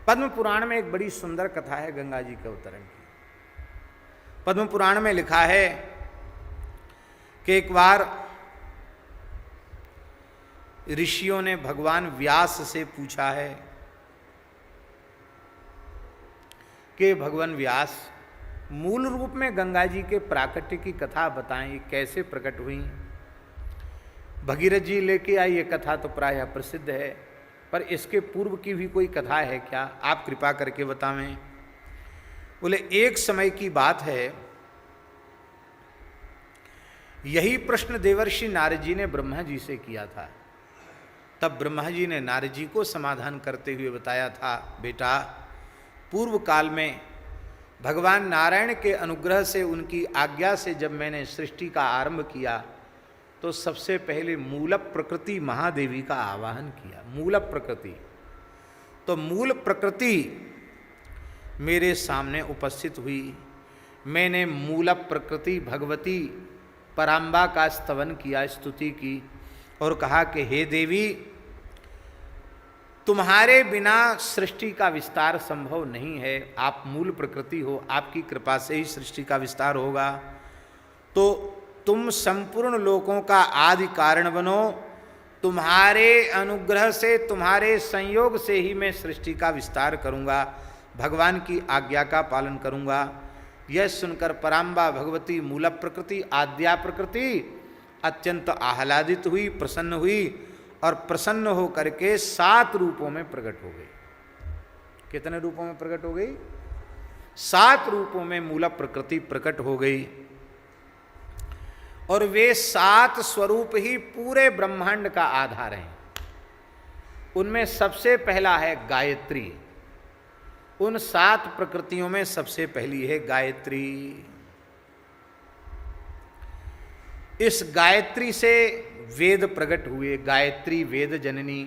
पद्म पुराण में एक बड़ी सुंदर कथा है गंगा जी के अवतरण की। पद्म पुराण में लिखा है कि एक बार ऋषियों ने भगवान व्यास से पूछा है कि भगवान व्यास, मूल रूप में गंगा जी के प्राकट्य की कथा बताएं, ये कैसे प्रकट हुई। भगीरथ जी लेके आई ये कथा तो प्रायः प्रसिद्ध है, पर इसके पूर्व की भी कोई कथा है क्या, आप कृपा करके बतावें। बोले एक समय की बात है, यही प्रश्न देवर्षि नारद जी ने ब्रह्मा जी से किया था। तब ब्रह्मा जी ने नारद जी को समाधान करते हुए बताया था, बेटा पूर्व काल में भगवान नारायण के अनुग्रह से, उनकी आज्ञा से जब मैंने सृष्टि का आरंभ किया तो सबसे पहले मूल प्रकृति महादेवी का आवाहन किया। मूल प्रकृति, तो मूल प्रकृति मेरे सामने उपस्थित हुई। मैंने मूल प्रकृति भगवती पराम्बा का स्तवन किया, स्तुति की और कहा कि हे देवी, तुम्हारे बिना सृष्टि का विस्तार संभव नहीं है। आप मूल प्रकृति हो, आपकी कृपा से ही सृष्टि का विस्तार होगा। तो तुम संपूर्ण लोकों का आदि कारण बनो, तुम्हारे अनुग्रह से, तुम्हारे संयोग से ही मैं सृष्टि का विस्तार करूंगा, भगवान की आज्ञा का पालन करूंगा। यह सुनकर पराम्बा भगवती मूल प्रकृति आद्या प्रकृति अत्यंत आह्लादित हुई, प्रसन्न हुई और प्रसन्न हो करके 7 रूपों में प्रकट हो गई। कितने रूपों में प्रकट हो गई? 7 रूपों में मूल प्रकृति प्रकट हो गई। और वे 7 स्वरूप ही पूरे ब्रह्मांड का आधार हैं। उनमें सबसे पहला है गायत्री। उन 7 प्रकृतियों में सबसे पहली है गायत्री। इस गायत्री से वेद प्रकट हुए, गायत्री वेद जननी।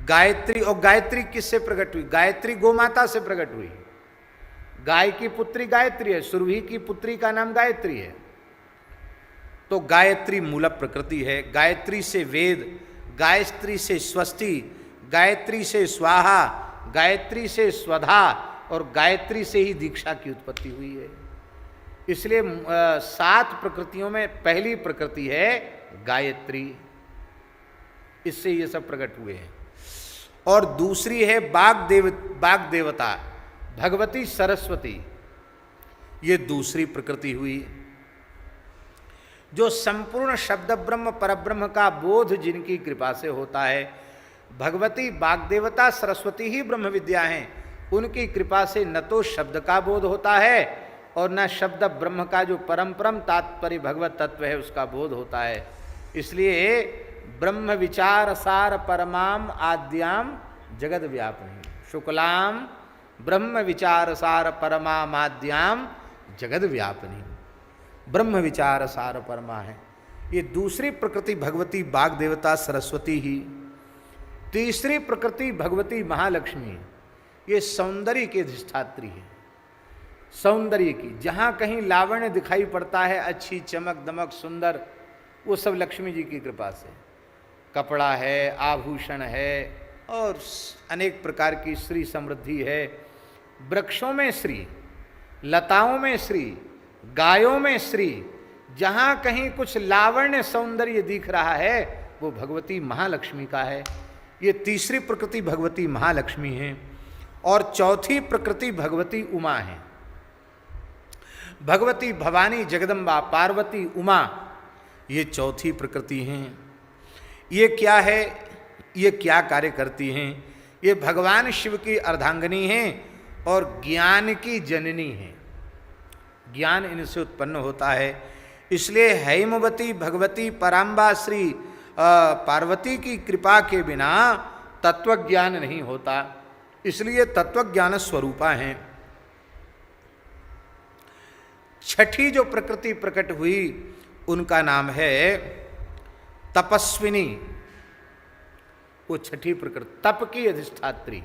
गायत्री, और गायत्री किससे प्रकट हुई? गायत्री गोमाता से प्रकट हुई। गाय की पुत्री गायत्री है, सुरभि की पुत्री का नाम गायत्री है। तो गायत्री मूल प्रकृति है। गायत्री से वेद, गायत्री से स्वस्ति, गायत्री से स्वाहा, गायत्री से स्वधा और गायत्री से ही दीक्षा की उत्पत्ति हुई है। इसलिए 7 प्रकृतियों में पहली प्रकृति है गायत्री। इससे ये सब प्रकट हुए हैं। और दूसरी है बाग देवता भगवती सरस्वती। ये दूसरी प्रकृति हुई, जो संपूर्ण शब्द ब्रह्म परब्रह्म का बोध जिनकी कृपा से होता है। भगवती बागदेवता सरस्वती ही ब्रह्म विद्या हैं। उनकी कृपा से न तो शब्द का बोध होता है और न शब्द ब्रह्म का जो परम तात्पर्य भगवत तत्व है उसका बोध होता है। इसलिए ब्रह्म विचार सार परमाम आद्याम जगद व्यापिनी, शुक्लाम ब्रह्म विचार सार परमाम आद्याम जगद व्यापिनी। ब्रह्म विचार सार परमा है। ये दूसरी प्रकृति भगवती बाग देवता सरस्वती ही। तीसरी प्रकृति भगवती महालक्ष्मी, ये सौंदर्य के अधिष्ठात्री है। सौंदर्य की, जहाँ कहीं लावण्य दिखाई पड़ता है, अच्छी चमक दमक सुंदर, वो सब लक्ष्मी जी की कृपा से। कपड़ा है, आभूषण है और अनेक प्रकार की श्री समृद्धि है। वृक्षों में श्री, लताओं में श्री, गायों में श्री, जहाँ कहीं कुछ लावण्य सौंदर्य दिख रहा है वो भगवती महालक्ष्मी का है। ये तीसरी प्रकृति भगवती महालक्ष्मी है। और चौथी प्रकृति भगवती उमा है। भगवती भवानी जगदम्बा पार्वती उमा, ये चौथी प्रकृति हैं। ये क्या है? ये क्या कार्य करती हैं? ये भगवान शिव की अर्धांगिनी हैं और ज्ञान की जननी हैं। ज्ञान इनसे उत्पन्न होता है। इसलिए हैमवती भगवती पराम्बा श्री पार्वती की कृपा के बिना तत्वज्ञान नहीं होता। इसलिए तत्वज्ञान स्वरूपा हैं। छठी जो प्रकृति प्रकट हुई उनका नाम है तपस्विनी। वो छठी प्रकृति तप की अधिष्ठात्री,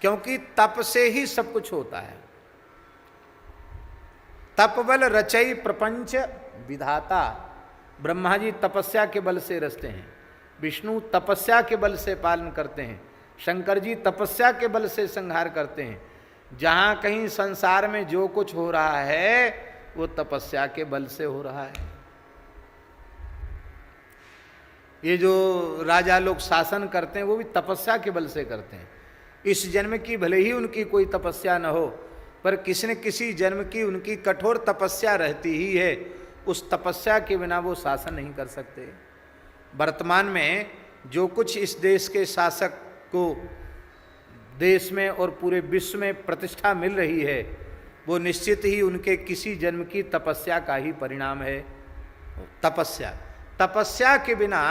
क्योंकि तप से ही सब कुछ होता है। तपबल रचई प्रपंच विधाता। ब्रह्मा जी तपस्या के बल से रचते हैं, विष्णु तपस्या के बल से पालन करते हैं, शंकर जी तपस्या के बल से संहार करते हैं। जहां कहीं संसार में जो कुछ हो रहा है वो तपस्या के बल से हो रहा है। ये जो राजा लोग शासन करते हैं वो भी तपस्या के बल से करते हैं। इस जन्म की भले ही उनकी कोई तपस्या न हो, पर किसी न किसी जन्म की उनकी कठोर तपस्या रहती ही है। उस तपस्या के बिना वो शासन नहीं कर सकते। वर्तमान में जो कुछ इस देश के शासक को देश में और पूरे विश्व में प्रतिष्ठा मिल रही है, वो निश्चित ही उनके किसी जन्म की तपस्या का ही परिणाम है। तपस्या के बिना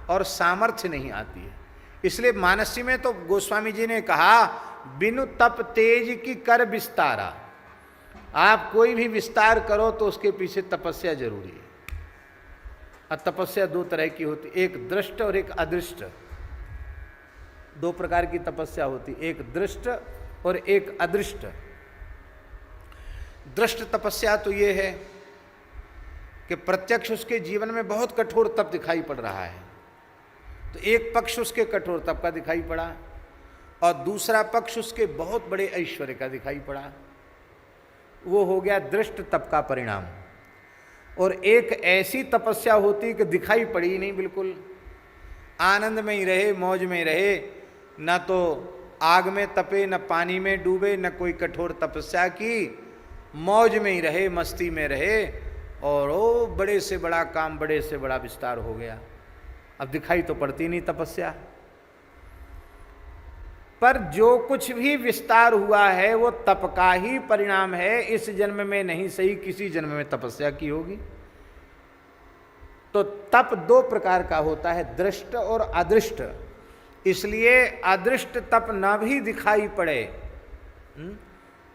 और सामर्थ्य नहीं आती है। इसलिए मानसी में तो गोस्वामी जी ने कहा, बिनु तप तेज की कर विस्तारा। आप कोई भी विस्तार करो तो उसके पीछे तपस्या जरूरी है। और तपस्या दो तरह की होती, एक दृष्ट और एक अदृष्ट। दो प्रकार की तपस्या होती, एक दृष्ट और एक अदृष्ट। दृष्ट तपस्या तो ये है कि प्रत्यक्ष उसके जीवन में बहुत कठोर तप दिखाई पड़ रहा है, तो एक पक्ष उसके कठोर तप का दिखाई पड़ा और दूसरा पक्ष उसके बहुत बड़े ऐश्वर्य का दिखाई पड़ा। वो हो गया दृष्ट तप का परिणाम। और एक ऐसी तपस्या होती कि दिखाई पड़ी ही नहीं, बिल्कुल आनंद में ही रहे, मौज में रहे, न तो आग में तपे, न पानी में डूबे, न कोई कठोर तपस्या की, मौज में ही रहे, मस्ती में रहे, और वो बड़े से बड़ा काम, बड़े से बड़ा विस्तार हो गया। अब दिखाई तो पड़ती नहीं तपस्या। पर जो कुछ भी विस्तार हुआ है वो तप का ही परिणाम है। इस जन्म में नहीं सही, किसी जन्म में तपस्या की होगी। तो तप दो प्रकार का होता है, दृष्ट और अदृष्ट। इसलिए अदृष्ट तप न भी दिखाई पड़े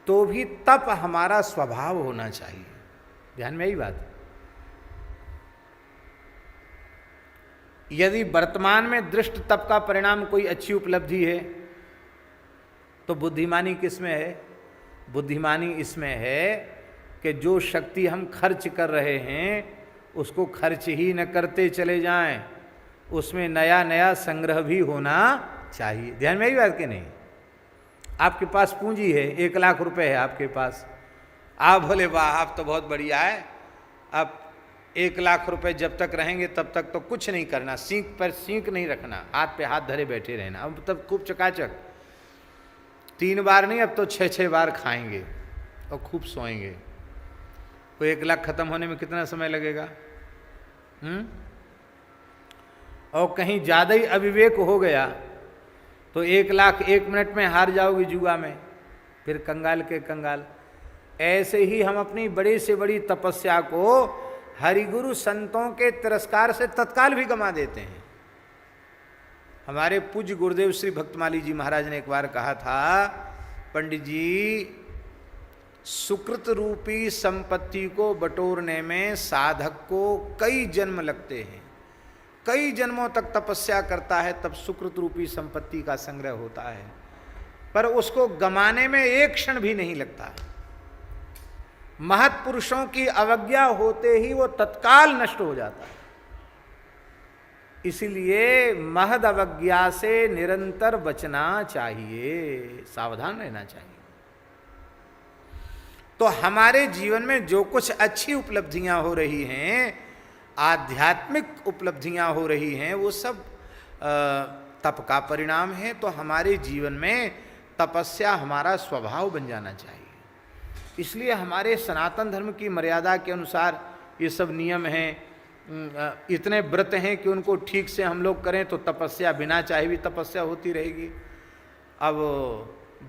तो भी तप हमारा स्वभाव होना चाहिए। ध्यान में यही बात। यदि वर्तमान में दृष्ट तप का परिणाम कोई अच्छी उपलब्धि है तो बुद्धिमानी किसमें है? बुद्धिमानी इसमें है कि जो शक्ति हम खर्च कर रहे हैं उसको खर्च ही न करते चले जाएं, उसमें नया नया संग्रह भी होना चाहिए। ध्यान में यही बात कि नहीं? आपके पास पूंजी है, 1 लाख रुपए है आपके पास, आप बोले वाह आप तो बहुत बढ़िया है, अब 1 लाख रुपए जब तक रहेंगे तब तक तो कुछ नहीं करना, सींक पर सींक नहीं रखना, हाथ पे हाथ धरे बैठे रहना। अब तब खूब चकाचक 3 बार नहीं, अब तो 6-6 बार खाएंगे और खूब सोएंगे। तो 1 लाख खत्म होने में कितना समय लगेगा? और कहीं ज़्यादा ही अविवेक हो गया तो 1 लाख 1 मिनट में हार जाओगे जुआ में, फिर कंगाल के कंगाल। ऐसे ही हम अपनी बड़ी से बड़ी तपस्या को हरिगुरु संतों के तिरस्कार से तत्काल भी गंवा देते हैं। हमारे पूज्य गुरुदेव श्री भक्तमाली जी महाराज ने एक बार कहा था, पंडित जी सुकृत रूपी संपत्ति को बटोरने में साधक को कई जन्म लगते हैं, कई जन्मों तक तपस्या करता है तब सुकृत रूपी संपत्ति का संग्रह होता है, पर उसको गमाने में एक क्षण भी नहीं लगता। महत्पुरुषों की अवज्ञा होते ही वो तत्काल नष्ट हो जाता है। इसीलिए महद अवज्ञा से निरंतर बचना चाहिए, सावधान रहना चाहिए। तो हमारे जीवन में जो कुछ अच्छी उपलब्धियां हो रही हैं, आध्यात्मिक उपलब्धियां हो रही हैं, वो सब तप का परिणाम है। तो हमारे जीवन में तपस्या हमारा स्वभाव बन जाना चाहिए। इसलिए हमारे सनातन धर्म की मर्यादा के अनुसार ये सब नियम हैं, इतने व्रत हैं कि उनको ठीक से हम लोग करें तो तपस्या बिना चाहे भी तपस्या होती रहेगी। अब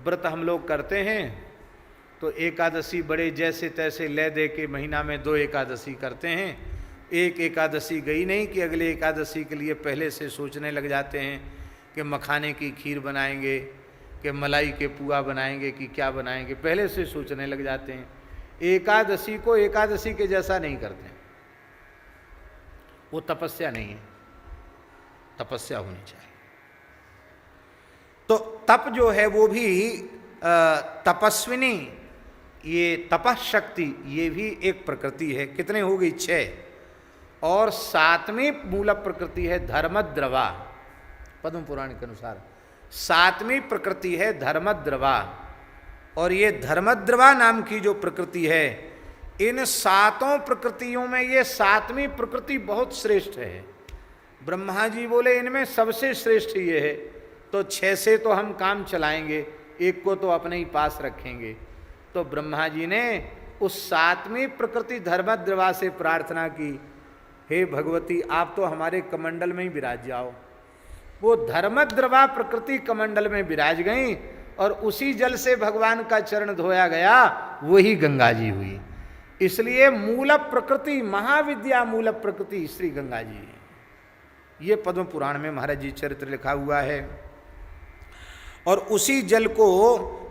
व्रत हम लोग करते हैं तो एकादशी बड़े जैसे तैसे ले दे के महीना में 2 एकादशी करते हैं। एक एकादशी गई नहीं कि अगले एकादशी के लिए पहले से सोचने लग जाते हैं कि मखाने की खीर बनाएंगे, कि मलाई के पुआ बनाएंगे, कि क्या बनाएंगे, पहले से सोचने लग जाते हैं। एकादशी को एकादशी के जैसा नहीं करते, वो तपस्या नहीं है, तपस्या होनी चाहिए। तो तप जो है वो भी तपस्विनी, ये तपशक्ति, ये भी एक प्रकृति है। कितने हो गई? 6। और 7वीं मूल प्रकृति है धर्मद्रवा। पद्म पुराण के अनुसार सातवीं प्रकृति है धर्मद्रवा, और ये धर्मद्रवा नाम की जो प्रकृति है, इन सातों प्रकृतियों में ये सातवीं प्रकृति बहुत श्रेष्ठ है। ब्रह्मा जी बोले इनमें सबसे श्रेष्ठ ये है, तो 6 से तो हम काम चलाएंगे, एक को तो अपने ही पास रखेंगे। तो ब्रह्मा जी ने उस सातवीं प्रकृति धर्मद्रवा से प्रार्थना की, हे भगवती आप तो हमारे कमंडल में ही विराज जाओ। वो धर्मद्रवा प्रकृति कमंडल में विराज गई और उसी जल से भगवान का चरण धोया गया, वही गंगा जी हुई। इसलिए मूल प्रकृति, महाविद्या मूल प्रकृति श्री गंगा जी है। ये पद्म पुराण में महाराज जी चरित्र लिखा हुआ है। और उसी जल को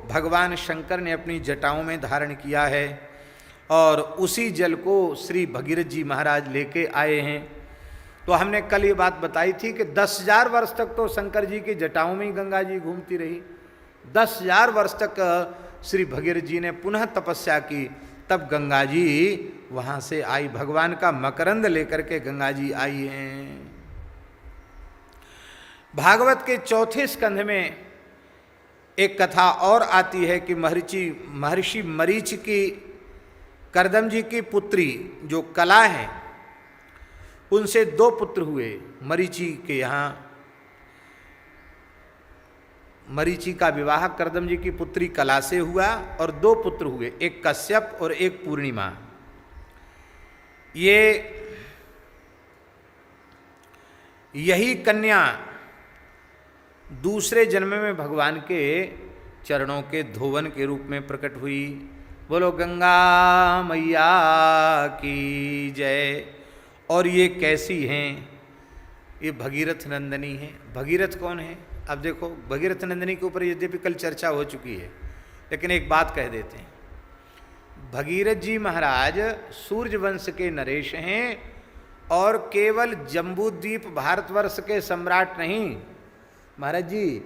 भगवान शंकर ने अपनी जटाओं में धारण किया है, और उसी जल को श्री भगीरथ जी महाराज लेके आए हैं। तो हमने कल ये बात बताई थी कि 10,000 वर्ष तक तो शंकर जी की जटाओं में ही गंगा जी घूमती रही। 10,000 वर्ष तक श्री भगीरथ जी ने पुनः तपस्या की, तब गंगा जी वहाँ से आई। भगवान का मकरंद लेकर के गंगा जी आई हैं। भागवत के 4थे स्कंध में एक कथा और आती है कि महर्षि मरीचि की, कर्दम जी की पुत्री जो कला है, उनसे 2 पुत्र हुए। मरीचि के यहाँ मरीचि का विवाह कर्दम जी की पुत्री कला से हुआ और 2 पुत्र हुए, एक कश्यप और एक पूर्णिमा। यही कन्या दूसरे जन्म में भगवान के चरणों के धोवन के रूप में प्रकट हुई। बोलो गंगा मैया की जय। और ये कैसी हैं? ये भगीरथ नंदनी है। भगीरथ कौन है? अब देखो, भगीरथ नंदनी के ऊपर यद्यपि कल चर्चा हो चुकी है, लेकिन एक बात कह देते हैं। भगीरथ जी महाराज सूर्य वंश के नरेश हैं, और केवल जम्बूद्वीप भारतवर्ष के सम्राट नहीं। महाराज जी,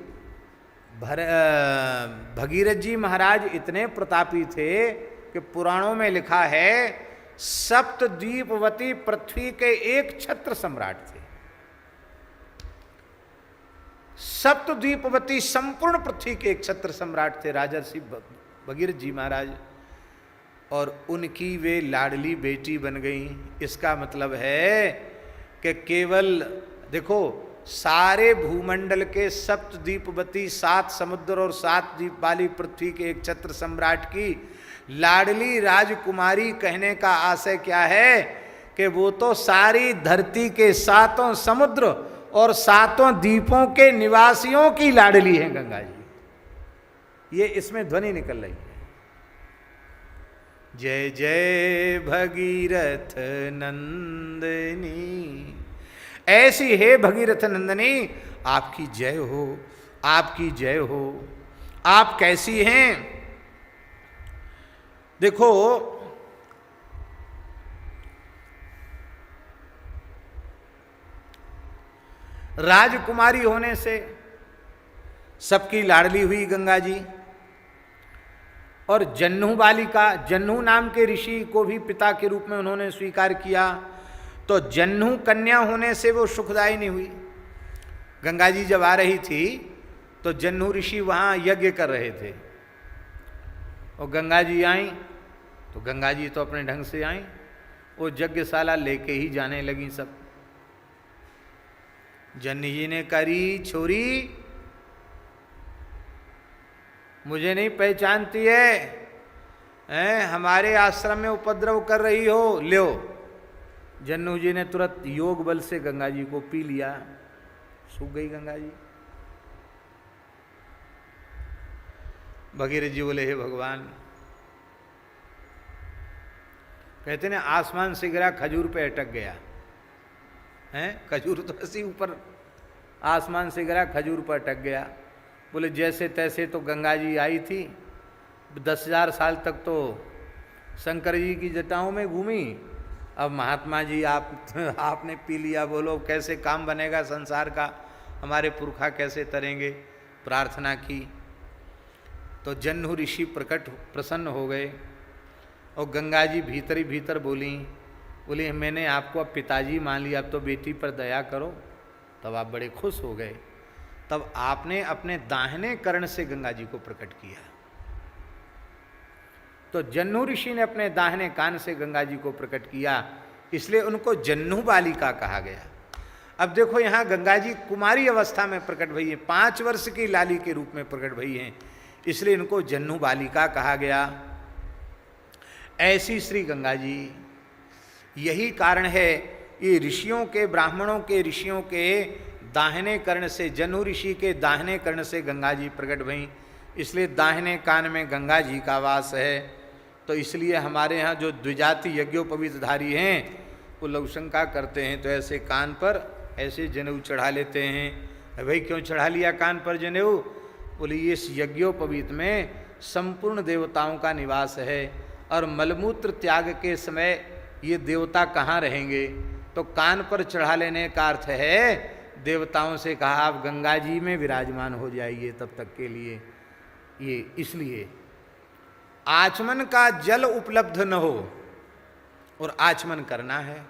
भगीरथ जी महाराज इतने प्रतापी थे कि पुराणों में लिखा है सप्तद्वीपवती पृथ्वी के एक छत्र सम्राट थे। सप्तद्वीपवती संपूर्ण पृथ्वी के एक छत्र सम्राट थे राजर्षि भगीरथ जी महाराज, और उनकी वे लाडली बेटी बन गई। इसका मतलब है कि केवल देखो, सारे भूमंडल के सप्तद्वीपवती 7 समुद्र और 7 द्वीप वाली पृथ्वी के एक छत्र सम्राट की लाडली राजकुमारी कहने का आशय क्या है कि वो तो सारी धरती के 7 समुद्र और 7 द्वीपों के निवासियों की लाडली है गंगा जी। ये इसमें ध्वनि निकल रही है, जय जय भगीरथ नंदनी। ऐसी है भगीरथ नंदनी, आपकी जय हो, आपकी जय हो। आप कैसी हैं? देखो, राजकुमारी होने से सबकी लाडली हुई गंगा जी, और जन्नू बालिका, जन्नू नाम के ऋषि को भी पिता के रूप में उन्होंने स्वीकार किया, तो जन्नू कन्या होने से वो सुखदायी नहीं हुई। गंगा जी जब आ रही थी तो जन्नू ऋषि वहाँ यज्ञ कर रहे थे, और गंगा जी आई तो गंगा जी तो अपने ढंग से आई, वो यज्ञशाला लेके ही जाने लगी सब। जन्नी जी ने करी, छोरी मुझे नहीं पहचानती है, हमारे आश्रम में उपद्रव कर रही हो, लो। जन्नू जी ने तुरंत योग बल से गंगा जी को पी लिया, सूख गई गंगा जी। भगीरथ जी बोले, हे भगवान, कहते ना आसमान से गिरा खजूर पे अटक गया है, खजूर तो ऐसे ऊपर आसमान से गिरा खजूर पर अटक गया। बोले जैसे तैसे तो गंगा जी आई थी, 10,000 साल तक तो शंकर जी की जटाओं में घूमी, अब महात्मा जी आपने पी लिया, बोलो कैसे काम बनेगा संसार का, हमारे पुरखा कैसे तरेंगे। प्रार्थना की तो जन्नू ऋषि प्रसन्न हो गए, और गंगा जी भीतर ही भीतर बोली मैंने आपको अब पिताजी मान लिया, अब तो बेटी पर दया करो। तब आप बड़े खुश हो गए। तब आपने अपने दाहिने कर्ण से गंगा जी को प्रकट किया। तो जन्नू ऋषि ने अपने दाहिने कान से गंगा जी को प्रकट किया, इसलिए उनको जन्नू बालिका कहा गया। अब देखो यहां गंगा जी कुमारी अवस्था में प्रकट भई है, 5 वर्ष की लाली के रूप में प्रकट भई हैं, इसलिए इनको जन्नू बालिका कहा गया। ऐसी श्री गंगा जी, यही कारण है ये ऋषियों के, ब्राह्मणों के, ऋषियों के दाहिने कर्ण से, जन्नू ऋषि के दाहिने कर्ण से गंगा जी प्रकट भई, इसलिए दाहिने कान में गंगा जी का वास है। तो इसलिए हमारे यहाँ जो द्विजाति यज्ञोपवीतधारी हैं वो लोग शंका करते हैं, तो ऐसे कान पर ऐसे जनेऊ चढ़ा लेते हैं। भाई क्यों चढ़ा लिया कान पर जनेऊ? बोले इस यज्ञोपवीत में संपूर्ण देवताओं का निवास है और मलमूत्र त्याग के समय ये देवता कहाँ रहेंगे, तो कान पर चढ़ा लेने का अर्थ है देवताओं से कहा आप गंगा जी में विराजमान हो जाइए तब तक के लिए। ये इसलिए आचमन का जल उपलब्ध न हो और आचमन करना है,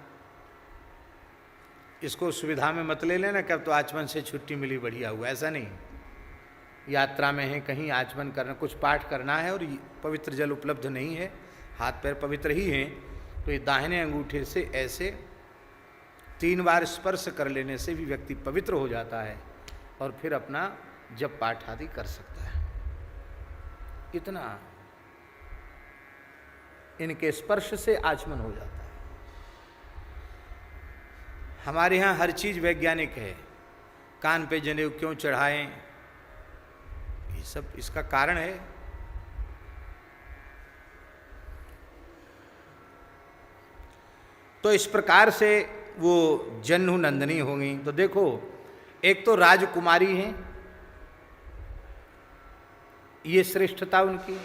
इसको सुविधा में मत ले लेना कि अब तो आचमन से छुट्टी मिली बढ़िया हुआ, ऐसा नहीं। यात्रा में है, कहीं आचमन करना, कुछ पाठ करना है और पवित्र जल उपलब्ध नहीं है, हाथ पैर पवित्र ही हैं, तो ये दाहिने अंगूठे से ऐसे 3 बार स्पर्श कर लेने से भी व्यक्ति पवित्र हो जाता है और फिर अपना जप पाठ आदि कर सकता है। इतना इनके स्पर्श से आचमन हो जाता है। हमारे यहाँ हर चीज वैज्ञानिक है, कान पे जनेऊ क्यों चढ़ाएं, ये सब इसका कारण है। तो इस प्रकार से वो जन्नू नंदनी होंगी। तो देखो एक तो राजकुमारी हैं, ये श्रेष्ठता उनकी,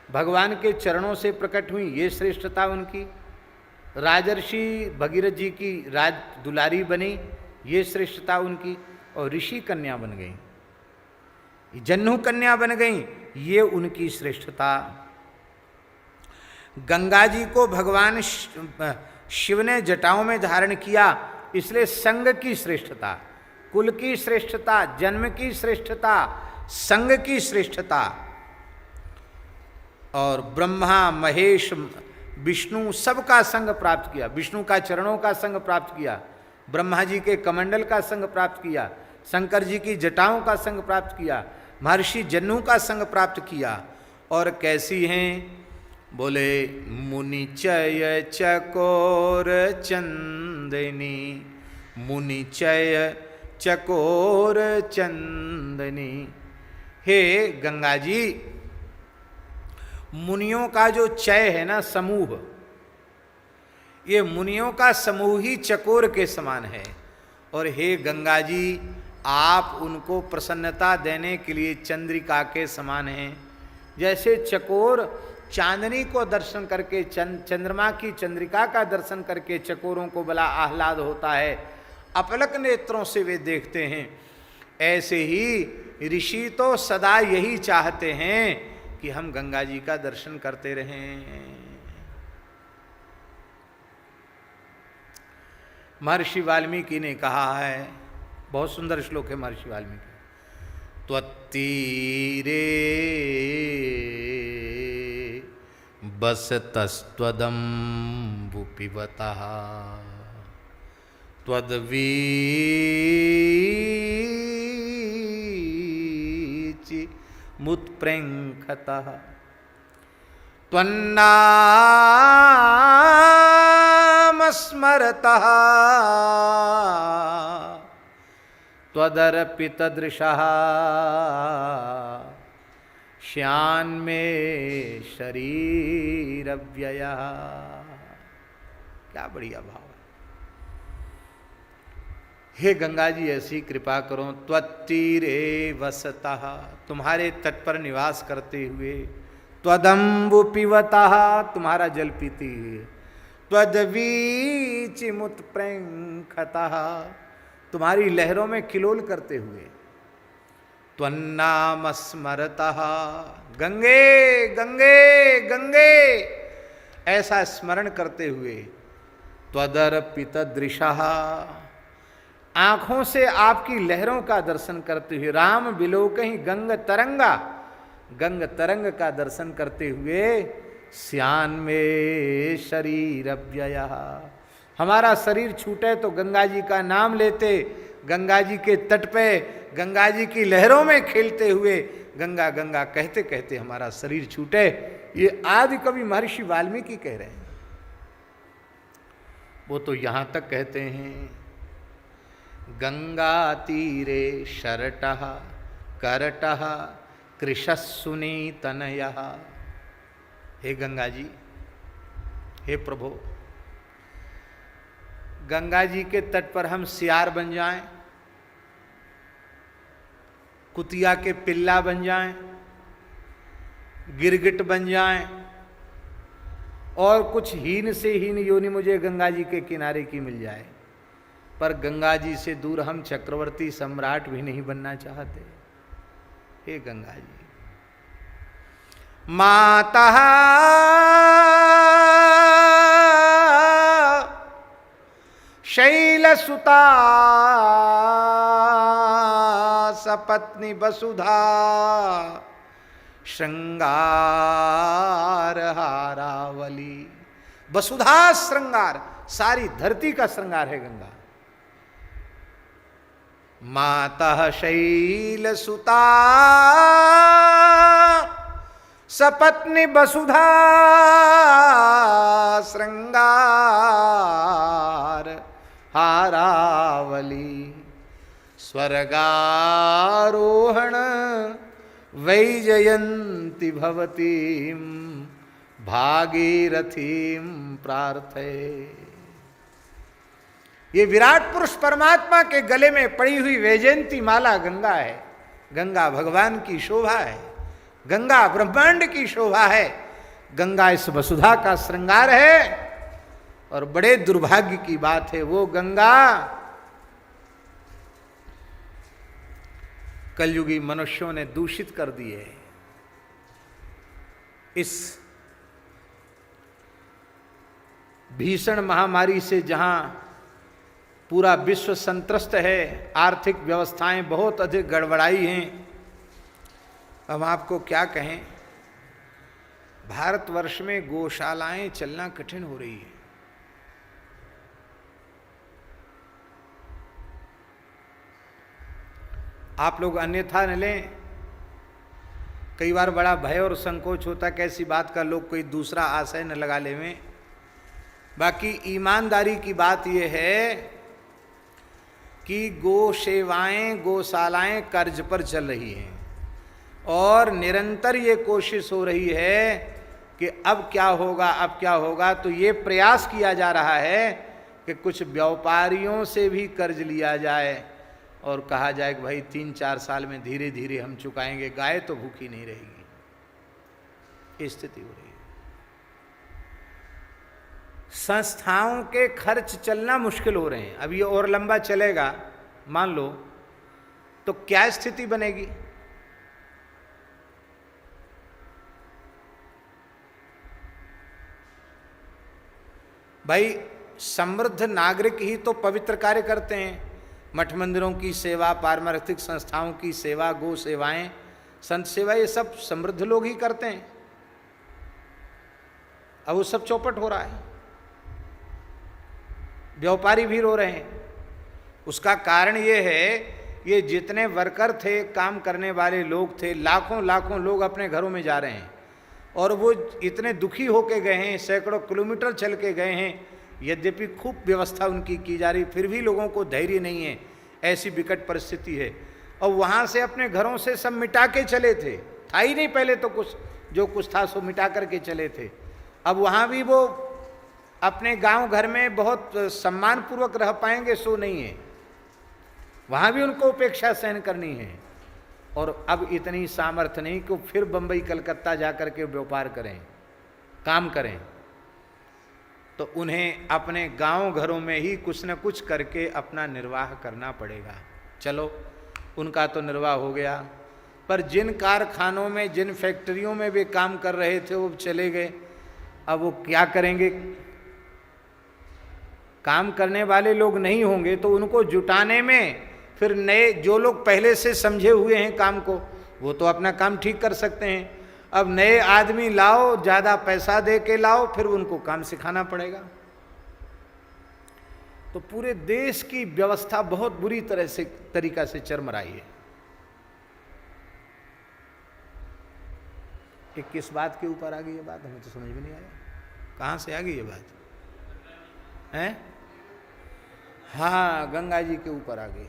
भगवान के चरणों से प्रकट हुई, ये श्रेष्ठता उनकी, राजर्षि भगीरथ जी की राज दुलारी बनी, ये श्रेष्ठता उनकी, और ऋषि कन्या बन गई, जन्नू कन्या बन गई, ये उनकी श्रेष्ठता। गंगा जी को भगवान शिव ने जटाओं में धारण किया, इसलिए संग की श्रेष्ठता, कुल की श्रेष्ठता, जन्म की श्रेष्ठता, संग की श्रेष्ठता। और ब्रह्मा महेश विष्णु सबका संग प्राप्त किया, विष्णु का चरणों का संग प्राप्त किया, ब्रह्मा जी के कमंडल का संग प्राप्त किया, शंकर जी की जटाओं का संग प्राप्त किया, महर्षि जन्नू का संग प्राप्त किया। और कैसी हैं? बोले मुनिचय चकोर चंदनी, मुनिचय चकोर चंदनी। हे गंगा जी, मुनियों का जो चय है ना, समूह, ये मुनियों का समूह ही चकोर के समान है। और हे गंगा जी, आप उनको प्रसन्नता देने के लिए चंद्रिका के समान हैं। जैसे चकोर चांदनी को दर्शन करके, चंद्रमा की चंद्रिका का दर्शन करके चकोरों को बड़ा आह्लाद होता है, अपलक नेत्रों से वे देखते हैं, ऐसे ही ऋषि तो सदा यही चाहते हैं कि हम गंगा जी का दर्शन करते रहें। महर्षि वाल्मीकि ने कहा है, बहुत सुंदर श्लोक है महर्षि वाल्मीकि, त्वत्तीरे बसतस्त्वदम्बु पिबतः त्वद्वीचि मुत्प्रेङ्खतः त्वन्नामस्मरतः त्वदर्पितदृशः श्यान्मे शरीरव्ययः। क्या बढ़िया भाव है। हे गंगा जी, ऐसी कृपा करो, त्वत्तीरे वसतः, तुम्हारे तट पर निवास करते हुए, त्वदम्बु पिबतः, तुम्हारा जल पीती हुए, त्वद्वीचि मुत्प्रेङ्खतः, तुम्हारी लहरों में किलोल करते हुए, त्वन्नाम स्मरतः, गंगे गंगे गंगे ऐसा स्मरण करते हुए, त्वदर्पित दृशः, आंखों से आपकी लहरों का दर्शन करते हुए, राम बिलोकहि गंग तरंगा, गंग तरंग का दर्शन करते हुए, श्यान में शरीर अव्यय, हमारा शरीर छूटे तो गंगा जी का नाम लेते, गंगा जी के तट पे गंगा जी की लहरों में खेलते हुए गंगा गंगा कहते कहते हमारा शरीर छूटे। ये आदि कवि महर्षि वाल्मीकि कह रहे हैं। वो तो यहां तक कहते हैं, गंगा तीरे शरटः करटः कृशस्सुनी तनयः। हे गंगा जी, हे प्रभु, गंगा जी के तट पर हम सियार बन जाएं, कुतिया के पिल्ला बन जाएं, गिरगिट बन जाएं, और कुछ हीन से हीन योनि मुझे गंगा जी के किनारे की मिल जाए, पर गंगा जी से दूर हम चक्रवर्ती सम्राट भी नहीं बनना चाहते। हे गंगा जी, माता शैलसुता सपत्नी वसुधा श्रृंगार हारावली। वसुधा श्रृंगार, सारी धरती का श्रृंगार है गंगा। माता शैलसुता सपत्नी वसुधा श्रृंगार हारावली। स्वर्गारोहण वैजयंती भवतीम भागीरथीम प्रार्थे। ये विराट पुरुष परमात्मा के गले में पड़ी हुई वैजयंती माला गंगा है। गंगा भगवान की शोभा है, गंगा ब्रह्मांड की शोभा है, गंगा इस वसुधा का श्रृंगार है। और बड़े दुर्भाग्य की बात है, वो गंगा कलयुगी मनुष्यों ने दूषित कर दी है। इस भीषण महामारी से जहां पूरा विश्व संत्रस्त है, आर्थिक व्यवस्थाएं बहुत अधिक गड़बड़ाई हैं, हम आपको क्या कहें, भारतवर्ष में गौशालाएं चलना कठिन हो रही है। आप लोग अन्यथा न लें, कई बार बड़ा भय और संकोच होता कैसी बात का लोग कोई दूसरा आशय न लगा लेवें। बाकी ईमानदारी की बात यह है कि गो सेवाएं, गौशालाएं कर्ज पर चल रही हैं और निरंतर ये कोशिश हो रही है कि अब क्या होगा, अब क्या होगा। तो ये प्रयास किया जा रहा है कि कुछ व्यापारियों से भी कर्ज लिया जाए और कहा जाए कि भाई 3-4 साल में धीरे धीरे हम चुकाएंगे, गाय तो भूखी नहीं रहेगी। ये स्थिति हो रही है। संस्थाओं के खर्च चलना मुश्किल हो रहे हैं। अब ये और लंबा चलेगा मान लो तो क्या स्थिति बनेगी। भाई समृद्ध नागरिक ही तो पवित्र कार्य करते हैं। मठ मंदिरों की सेवा, पारमार्थिक संस्थाओं की सेवा, गो सेवाएं, संत सेवा, ये सब समृद्ध लोग ही करते हैं। अब वो सब चौपट हो रहा है, व्यापारी भी रो रहे हैं। उसका कारण ये है, ये जितने वर्कर थे, काम करने वाले लोग थे, लाखों लाखों लोग अपने घरों में जा रहे हैं और वो इतने दुखी होके गए हैं, सैकड़ों किलोमीटर चल के गए हैं। यद्यपि खूब व्यवस्था उनकी की जा रही, फिर भी लोगों को धैर्य नहीं है, ऐसी विकट परिस्थिति है। और वहाँ से अपने घरों से सब मिटा के चले थे, था ही नहीं पहले तो कुछ, जो कुछ था सो मिटा करके चले थे। अब वहाँ भी वो अपने गांव घर में बहुत सम्मानपूर्वक रह पाएंगे सो नहीं है, वहाँ भी उनको उपेक्षा सहन करनी है। और अब इतनी सामर्थ्य नहीं कि फिर बम्बई कलकत्ता जा कर के व्यापार करें, काम करें। तो उन्हें अपने गांव घरों में ही कुछ न कुछ करके अपना निर्वाह करना पड़ेगा। चलो उनका तो निर्वाह हो गया, पर जिन कारखानों में, जिन फैक्ट्रियों में वे काम कर रहे थे वो चले गए। अब वो क्या करेंगे, काम करने वाले लोग नहीं होंगे तो उनको जुटाने में फिर नए जो लोग पहले से समझे हुए हैं काम को, वो तो अपना काम ठीक कर सकते हैं। अब नए आदमी लाओ, ज़्यादा पैसा दे के लाओ, फिर उनको काम सिखाना पड़ेगा। तो पूरे देश की व्यवस्था बहुत बुरी तरह से तरीका से चरमराई है। ये किस बात के ऊपर आ गई ये बात, हमें तो समझ में नहीं आया, कहाँ से आ गई ये बात है? हाँ, गंगा जी के ऊपर आ गई।